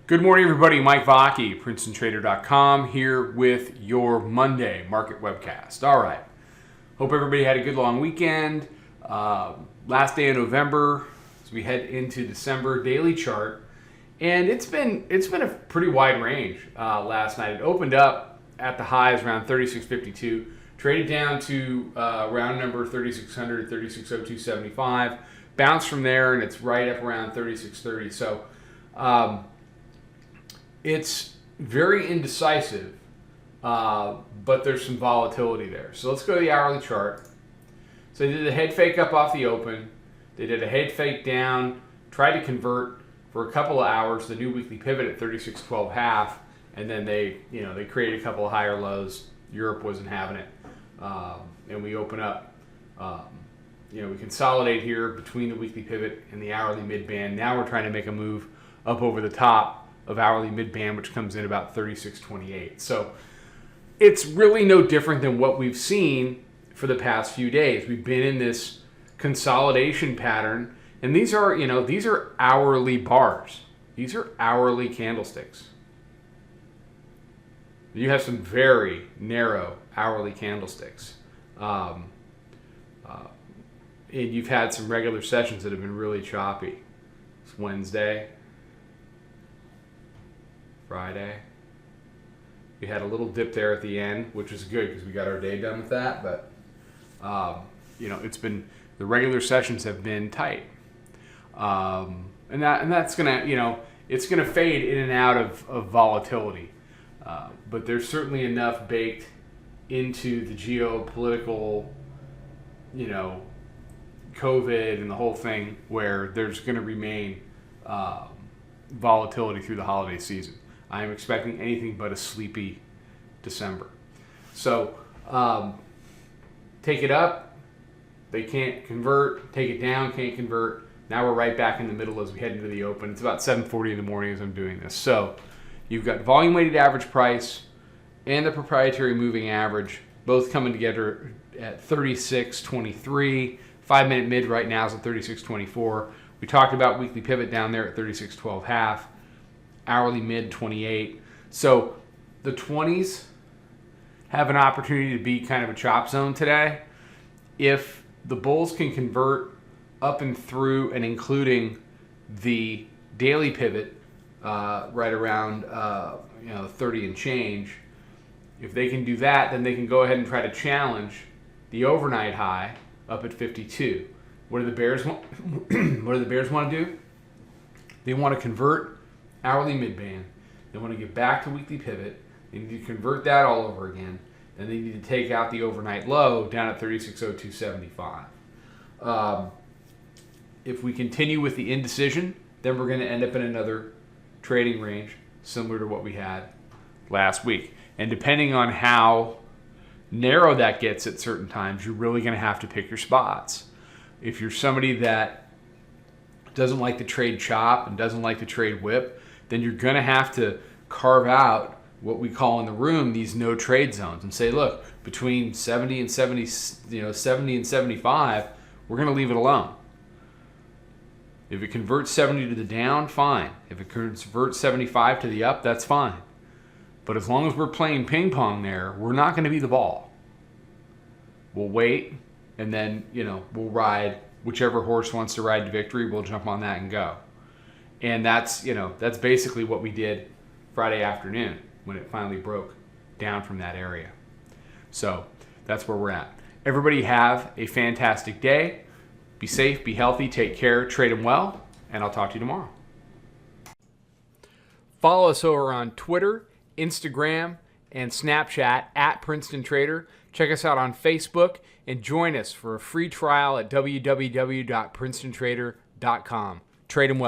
Good morning, everybody. Mike Vacchi, Princetontrader.com, here with your Monday market webcast. All right. Hope everybody had a good long weekend. Last day of November as we head into December. Daily chart, and it's been a pretty wide range. Last night it opened up at the highs around 36.52, traded down to round number 3600, 3602.75, bounced from there, and it's right up around 36.30. So. It's very indecisive, but there's some volatility there. So let's go to the hourly chart. So they did a head fake up off the open. They did a head fake down, tried to convert for a couple of hours, the new weekly pivot at 36.12.5, and then they created a couple of higher lows. Europe wasn't having it, and we open up. We consolidate here between the weekly pivot and the hourly mid-band. Now we're trying to make a move up over the top of hourly mid-band, which comes in about 36.28. So it's really no different than what we've seen for the past few days. We've been in this consolidation pattern, and these are hourly bars. These are hourly candlesticks. You have some very narrow hourly candlesticks. And you've had some regular sessions that have been really choppy. It's Wednesday. Friday. We had a little dip there at the end, which is good because we got our day done with that. But it's been, the regular sessions have been tight, and that's gonna it's gonna fade in and out of volatility. But there's certainly enough baked into the geopolitical, COVID and the whole thing where there's going to remain volatility through the holiday season. I am expecting anything but a sleepy December. So take it up, they can't convert. Take it down, can't convert. Now we're right back in the middle as we head into the open. It's about 7:40 in the morning as I'm doing this. So you've got volume weighted average price and the proprietary moving average both coming together at 36.23. 5-minute mid right now is at 36.24. We talked about weekly pivot down there at 36.12.5. Hourly mid 28. So the 20s have an opportunity to be kind of a chop zone today. If the bulls can convert up and through and including the daily pivot right around 30 and change, if they can do that, then they can go ahead and try to challenge the overnight high up at 52. What do the bears want? What do the bears want to do? They want to convert hourly midband. They want to get back to weekly pivot. They need to convert that all over again, and they need to take out the overnight low down at 36.0275. If we continue with the indecision, then we're going to end up in another trading range similar to what we had last week. And depending on how narrow that gets at certain times, you're really going to have to pick your spots. If you're somebody that doesn't like to trade chop and doesn't like to trade whip, then you're going to have to carve out what we call in the room these no trade zones and say, look, between 70 and 75, we're going to leave it alone. If it converts 70 to the down, fine. If it converts 75 to the up, that's fine. But as long as we're playing ping pong there, we're not going to be the ball. We'll wait, and then, we'll ride whichever horse wants to ride to victory. We'll jump on that and go. And that's basically what we did Friday afternoon when it finally broke down from that area. So that's where we're at. Everybody have a fantastic day. Be safe, be healthy, take care, trade them well, and I'll talk to you tomorrow. Follow us over on Twitter, Instagram, and Snapchat at Princeton Trader. Check us out on Facebook and join us for a free trial at www.princetontrader.com. Trade them well.